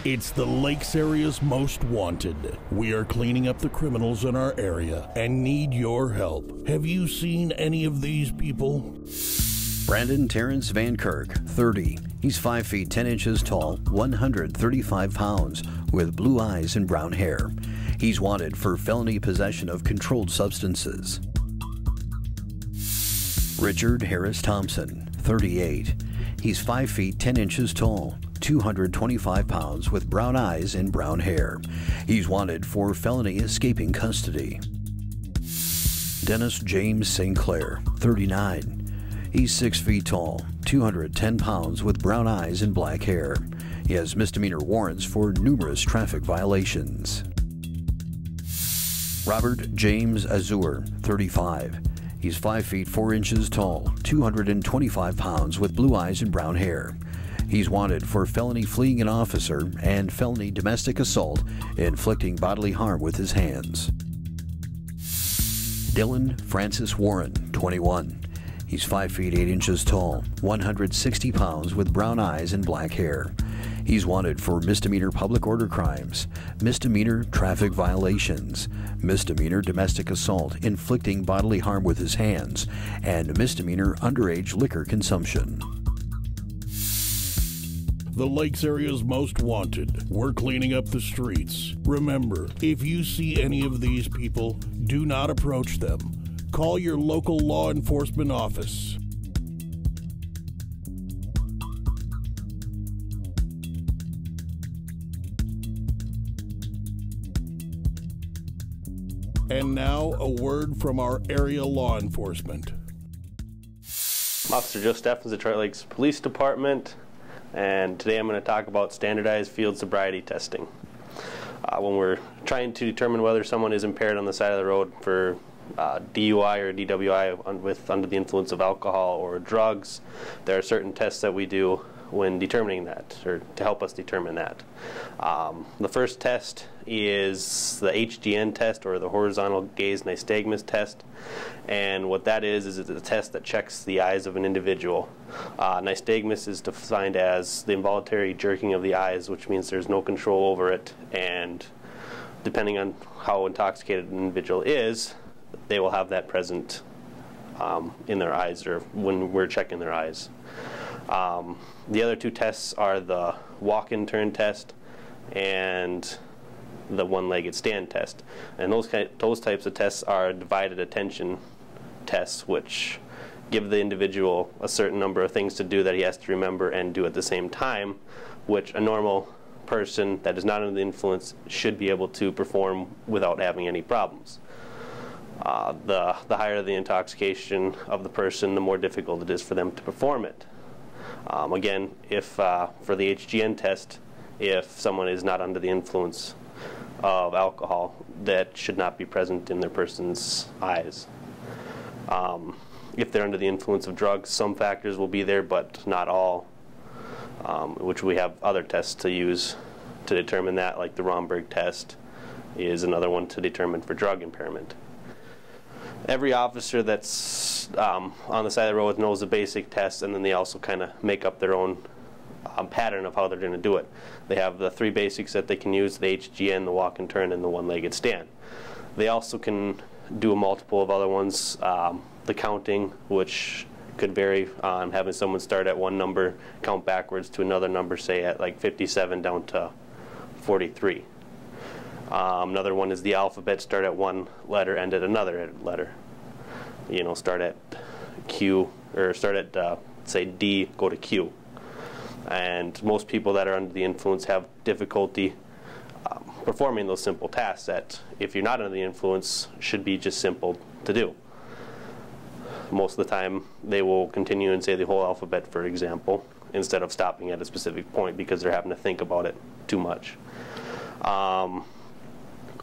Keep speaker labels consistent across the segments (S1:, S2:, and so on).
S1: It's the Lakes area's most wanted. We are cleaning up the criminals in our area and need your help. Have you seen any of these people?
S2: Brandon Terrence Van Kirk, 30. He's 5 feet 10 inches tall, 135 pounds, with blue eyes and brown hair. He's wanted for felony possession of controlled substances. Richard Harris Thompson, 38. He's 5 feet 10 inches tall, 225 pounds, with brown eyes and brown hair. He's wanted for felony escaping custody. Dennis James St. Clair, 39. He's 6 feet tall, 210 pounds, with brown eyes and black hair. He has misdemeanor warrants for numerous traffic violations. Robert James Azur, 35. He's 5 feet 4 inches tall, 225 pounds, with blue eyes and brown hair. He's wanted for felony fleeing an officer and felony domestic assault, inflicting bodily harm with his hands. Dylan Francis Warren, 21. He's 5 feet 8 inches tall, 160 pounds, with brown eyes and black hair. He's wanted for misdemeanor public order crimes, misdemeanor traffic violations, misdemeanor domestic assault, inflicting bodily harm with his hands, and misdemeanor underage liquor consumption.
S1: The Lakes area's most wanted. We're cleaning up the streets. Remember, if you see any of these people, do not approach them. Call your local law enforcement office. And now, a word from our area law enforcement.
S3: Officer Joe Steffens, Detroit Lakes Police Department, and today I'm going to talk about standardized field sobriety testing. When we're trying to determine whether someone is impaired on the side of the road for DUI or DWI under the influence of alcohol or drugs, there are certain tests that we do when determining that, or to help us determine that. The first test is the HGN test, or the horizontal gaze nystagmus test, and what that is it's a test that checks the eyes of an individual. Nystagmus is defined as the involuntary jerking of the eyes, which means there's no control over it, and depending on how intoxicated an individual is, they will have that present in their eyes, or when we're checking their eyes. The other two tests are the walk-in turn test and the one-legged stand test. And those types of tests are divided attention tests, which give the individual a certain number of things to do that he has to remember and do at the same time, which a normal person that is not under the influence should be able to perform without having any problems. The higher the intoxication of the person, the more difficult it is for them to perform it. Again, if for the HGN test, if someone is not under the influence of alcohol, that should not be present in their person's eyes. If they're under the influence of drugs, some factors will be there, but not all, which we have other tests to use to determine that, like the Romberg test is another one to determine for drug impairment. Every officer that's on the side of the road knows the basic tests, and then they also kind of make up their own pattern of how they're going to do it. They have the three basics that they can use: the HGN, the walk and turn, and the one-legged stand. They also can do a multiple of other ones, the counting, which could vary on having someone start at one number, count backwards to another number, say at like 57 down to 43. Another one is the alphabet, start at one letter, end at another letter. You know, start at Q, or start at, say, D, go to Q. And most people that are under the influence have difficulty performing those simple tasks that, if you're not under the influence, should be just simple to do. Most of the time, they will continue and say the whole alphabet, for example, instead of stopping at a specific point because they're having to think about it too much.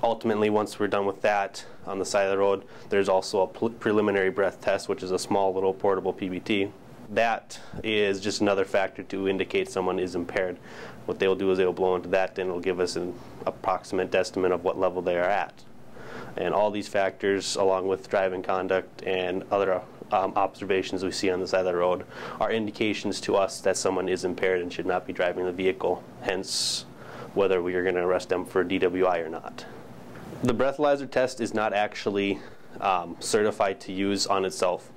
S3: Ultimately, once we're done with that on the side of the road, there's also a preliminary breath test, which is a small little portable PBT. That is just another factor to indicate someone is impaired. What they'll do is they'll blow into that, and it'll give us an approximate estimate of what level they are at. And all these factors, along with driving conduct and other observations we see on the side of the road, are indications to us that someone is impaired and should not be driving the vehicle. Hence, whether we are going to arrest them for DWI or not. The breathalyzer test is not actually certified to use on itself.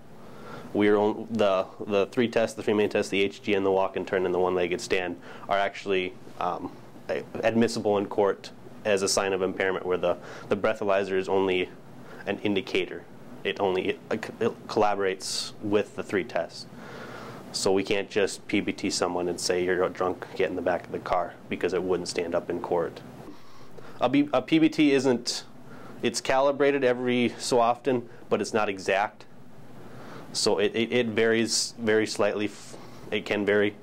S3: The three tests, the three main tests, the HG and the walk and turn and the one-legged stand, are actually admissible in court as a sign of impairment, where the breathalyzer is only an indicator. It collaborates with the three tests. So we can't just PBT someone and say you're drunk, get in the back of the car, because it wouldn't stand up in court. A PBT isn't, it's calibrated every so often, but it's not exact. So it varies very slightly. It can vary.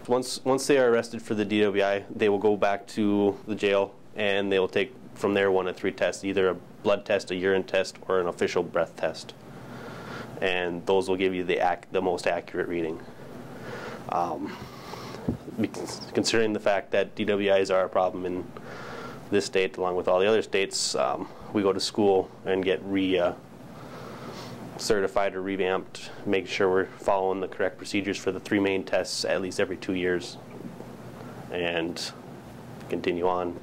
S3: Once they are arrested for the DWI, they will go back to the jail and they will take from there one of three tests, either a blood test, a urine test, or an official breath test. And those will give you the most accurate reading. Considering the fact that DWIs are a problem in this state, along with all the other states, we go to school and get certified or revamped, make sure we're following the correct procedures for the three main tests at least every 2 years, and continue on,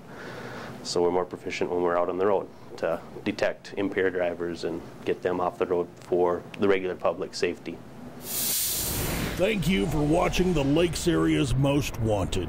S3: so we're more proficient when we're out on the road to detect impaired drivers and get them off the road for the regular public safety.
S1: Thank you for watching the Lakes Area's Most Wanted.